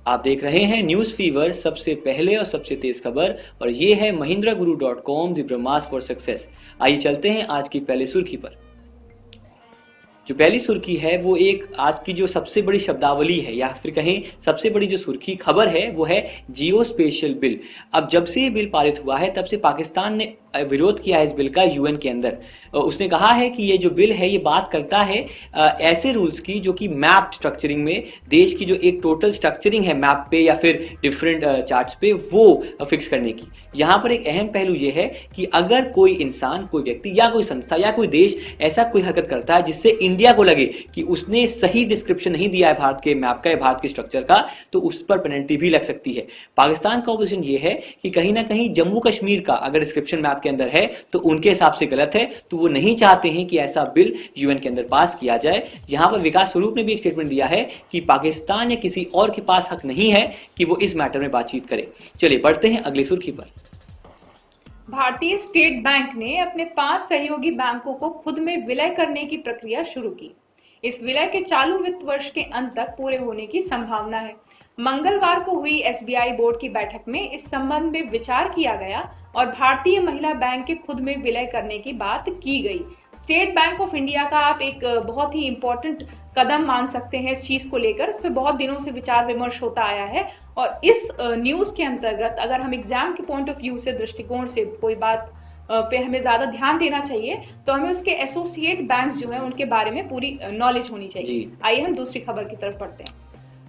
आप देख रहे हैं न्यूज़ फीवर, सबसे पहले और सबसे तेज खबर, और ये है mahindraguru.com the Brahmastra for success. आइए चलते हैं आज की पहली सुर्खी पर। जो पहली सुर्खी है वो एक आज की जो सबसे बड़ी शब्दावली है या फिर कहें सबसे बड़ी जो सुर्खी खबर है वो है जियो स्पेशल बिल। अब जब से ये बिल पारित हुआ है तब से पाकिस्तान ने विरोध किया है इस बिल का यूएन के अंदर। उसने कहा है कि ये जो बिल है ये बात करता है ऐसे रूल्स की जो कि मैप स्ट्रक्चरिंग में देश की जो एक टोटल स्ट्रक्चरिंग है मैप पे या फिर डिफरेंट चार्ट्स पे वो फिक्स करने की। यहाँ पर एक अहम पहलू ये है कि अगर कोई इंसान, कोई व्यक्ति या कोई संस्था या कोई देश ऐसा कोई हरकत करता है जिससे इंडिया को लगे कि उसने सही डिस्क्रिप्शन नहीं दिया है भारत के मैप का या भारत के स्ट्रक्चर का, तो उस पर पेनल्टी भी लग सकती है। पाकिस्तान का पोजीशन ये है कि कहीं ना कहीं जम्मू कश्मीर का अगर डिस्क्रिप्शन मैप के अंदर है तो उनके हिसाब से गलत है, तो वो नहीं चाहते हैं कि ऐसा बिल यूएन के अंदर पास किया जाए। यहां पर विकास स्वरूप ने भी एक स्टेटमेंट दिया है कि पाकिस्तान या किसी और के पास हक नहीं है कि वो इस मैटर में बातचीत करे। चलिए बढ़ते हैं अगली सुर्खी पर। भारतीय स्टेट बैंक ने अपने 5 सहयोगी बैंकों को खुद में विलय करने की प्रक्रिया शुरू की। इस विलय के चालू वित्त वर्ष के अंत तक पूरे होने की संभावना है। मंगलवार को हुई एसबीआई बोर्ड की बैठक में इस संबंध में विचार किया गया और भारतीय महिला बैंक के खुद में विलय करने की बात की गई। स्टेट बैंक ऑफ इंडिया का आप एक बहुत ही इंपॉर्टेंट कदम मान सकते हैं इस चीज को लेकर। इस पे बहुत दिनों से विचार विमर्श होता आया है और इस न्यूज के अंतर्गत अगर हम एग्जाम के पॉइंट ऑफ व्यू से, दृष्टिकोण से कोई बात पे हमें ज्यादा ध्यान देना चाहिए तो हमें उसके एसोसिएट बैंक्स जो हैं उनके बारे में पूरी नॉलेज होनी चाहिए। आइए हम दूसरी खबर की तरफ बढ़ते हैं।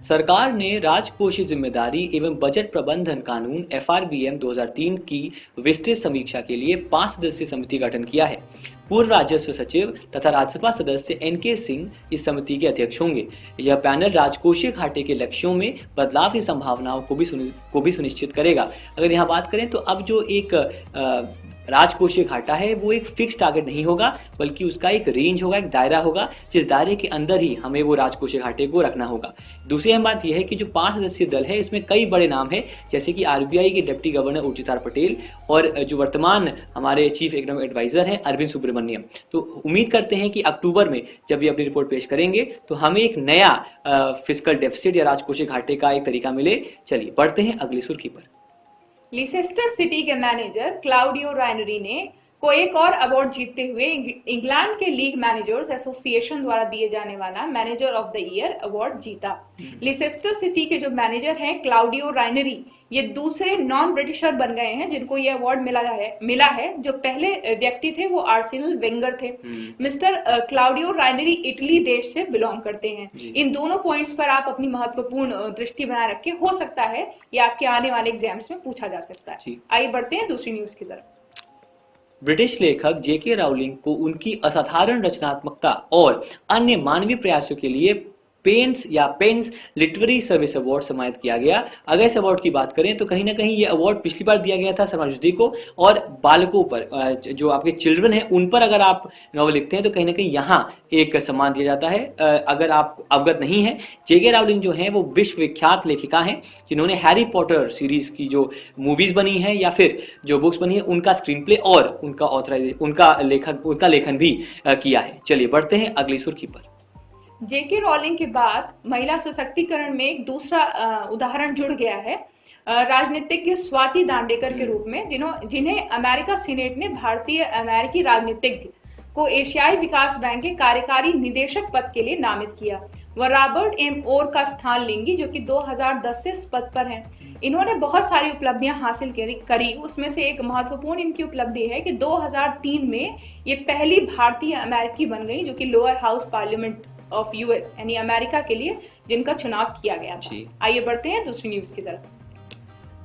सरकार ने राजकोषीय जिम्मेदारी एवं बजट प्रबंधन कानून एफआरबीएम 2003 की विस्तृत समीक्षा के लिए 5 सदस्यीय समिति का गठन किया है। पूर्व राजस्व सचिव तथा राज्यसभा सदस्य एनके सिंह इस समिति के अध्यक्ष होंगे। यह पैनल राजकोषीय घाटे के लक्ष्यों में बदलाव की संभावनाओं को भी सुनिश्चित करेगा। अगर यहाँ बात करें तो अब जो एक राजकोषीय घाटा है वो एक फिक्स टारगेट नहीं होगा, बल्कि उसका एक रेंज होगा, एक दायरा होगा, जिस दायरे के अंदर ही हमें वो राजकोषीय घाटे को रखना होगा। दूसरी अहम बात यह है कि जो 5 सदस्यीय दल है इसमें कई बड़े नाम हैं, जैसे कि आरबीआई के डिप्टी गवर्नर उर्जित पटेल और जो वर्तमान हमारे चीफ इकोनॉमिक एडवाइजर हैं अरविंद सुब्रमण्यम। तो उम्मीद करते हैं कि अक्टूबर में जब ये अपनी रिपोर्ट पेश करेंगे तो हमें एक नया फिस्कल डेफिसिट या राजकोषीय घाटे का एक तरीका मिले। चलिए बढ़ते हैं अगली सुर्खी पर। लीसेस्टर सिटी के मैनेजर क्लाउडियो राइनरी को एक और अवार्ड जीतते हुए इंग्लैंड के लीग मैनेजर्स एसोसिएशन द्वारा दिए जाने वाला manager of the year award जीता। लीसेस्टर सिटी के जो मैनेजर हैं क्लाउडियो राइनरी, ये दूसरे नॉन ब्रिटिशर बन गए हैं जिनको ये अवार्ड मिला है। जो पहले व्यक्ति थे वो आर्सेनल वेंगर थे। मिस्टर क्लाउडियो राइनरी इटली देश से बिलोंग करते हैं। इन दोनों पॉइंट्स पर आप अपनी महत्वपूर्ण दृष्टि बनाए रखें, हो सकता है ये आपके आने वाले एग्जाम्स में पूछा जा सकता है। आइए बढ़ते हैं दूसरी न्यूज की तरफ। ब्रिटिश लेखक जेके राउलिंग को उनकी असाधारण रचनात्मकता और अन्य मानवीय प्रयासों के लिए पेन्स लिटरेरी सर्विस अवार्ड सम्मानित किया गया। अगर इस अवार्ड की बात करें तो कहीं ना कहीं ये अवार्ड पिछली बार दिया गया था सलमान रुश्दी को, और बालकों पर, जो आपके चिल्ड्रन हैं उन पर अगर आप नॉवल लिखते हैं तो कहीं ना कहीं यहाँ एक सम्मान दिया जाता है। अगर आप अवगत नहीं है, जेके राउलिंग जो है वो विश्वविख्यात लेखिका हैं जिन्होंने हैरी पॉटर सीरीज की जो मूवीज बनी है या फिर जो बुक्स बनी है उनका स्क्रीन प्ले और उनका लेखन भी किया है। चलिए बढ़ते हैं अगली सुर्खी पर। जेके रॉलिंग के बाद महिला सशक्तिकरण में एक दूसरा उदाहरण जुड़ गया है राजनीतिज्ञ स्वाति दांडेकर के रूप में, जिन्हें अमेरिका सीनेट ने भारतीय अमेरिकी राजनीतिज्ञ को एशियाई विकास बैंक के कार्यकारी निदेशक पद के लिए नामित किया। वह रॉबर्ट एम ओर का स्थान लेंगी जो कि 2010 से इस पद पर हैं। इन्होंने बहुत सारी उपलब्धियां हासिल करी। उसमें से एक महत्वपूर्ण इनकी उपलब्धि है कि 2003 में ये पहली भारतीय अमेरिकी बन गई जो कि lower house parliament of US यानी अमेरिका के लिए जिनका चुनाव किया गया था। आइए बढ़ते हैं दूसरी न्यूज की तरफ।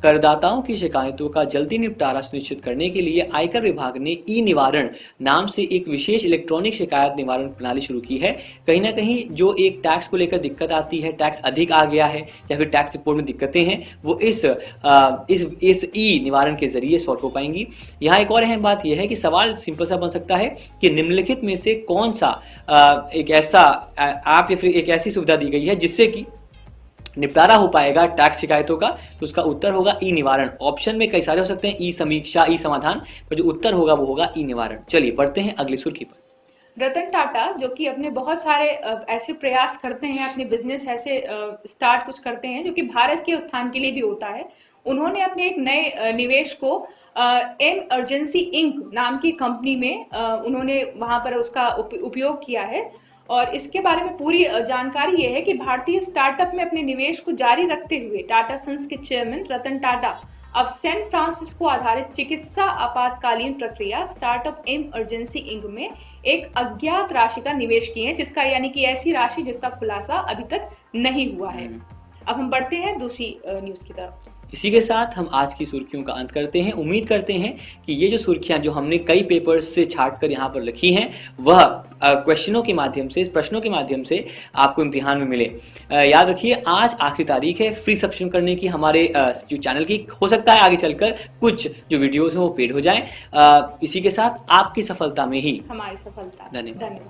करदाताओं की शिकायतों का जल्दी निपटारा सुनिश्चित करने के लिए आयकर विभाग ने ई निवारण नाम से एक विशेष इलेक्ट्रॉनिक शिकायत निवारण प्रणाली शुरू की है। कहीं ना कहीं जो एक टैक्स को लेकर दिक्कत आती है, टैक्स अधिक आ गया है या फिर टैक्स रिपोर्ट में दिक्कतें हैं, वो इस ई निवारण के जरिए सॉल्व हो पाएंगी। यहाँ एक और अहम बात यह है कि सवाल सिंपल सा बन सकता है कि निम्नलिखित में से कौन सा एक ऐसा ऐप या फिर एक ऐसी सुविधा दी गई है जिससे कि निपटारा हो पाएगा टैक्स शिकायतों का। तो उसका उत्तर होगा ई निवारण। ऑप्शन में कई सारे हो सकते हैं, ई समीक्षा, ई समाधान, पर जो उत्तर होगा वो होगा ई निवारण। चलिए बढ़ते हैं अगली सुर्खी पर। रतन टाटा जो कि अपने बहुत सारे ऐसे प्रयास करते हैं, अपने बिजनेस ऐसे स्टार्ट कुछ करते हैं जो कि भारत के उत्थान के लिए भी होता है। उन्होंने अपने एक नए निवेश को एम अर्जेंसी इंक नाम की कंपनी में उन्होंने वहां पर उसका उपयोग किया है। और इसके बारे में पूरी जानकारी ये है कि भारतीय स्टार्टअप में अपने निवेश को जारी रखते हुए टाटा सन्स के चेयरमैन रतन टाटा अब सैन फ्रांसिस्को आधारित चिकित्सा आपातकालीन प्रक्रिया स्टार्टअप इमरजेंसी इंक में एक अज्ञात राशि का निवेश किए हैं, जिसका यानी कि ऐसी राशि जिसका खुलासा अभी तक नहीं हुआ है। अब हम बढ़ते हैं दूसरी न्यूज की तरफ। इसी के साथ हम आज की सुर्खियों का अंत करते हैं। उम्मीद करते हैं कि ये जो सुर्खियां जो हमने कई पेपर्स से छाट कर यहाँ पर लिखी हैं वह क्वेश्चनों के माध्यम से, प्रश्नों के माध्यम से आपको इम्तिहान में मिले। याद रखिए आज आखिरी तारीख है फ्री सब्सक्रिप्शन करने की हमारे जो चैनल की। हो सकता है आगे चलकर कुछ जो वीडियोस हैं वो पेड हो जाएं। इसी के साथ आपकी सफलता में ही हमारी सफलता। धन्यवाद।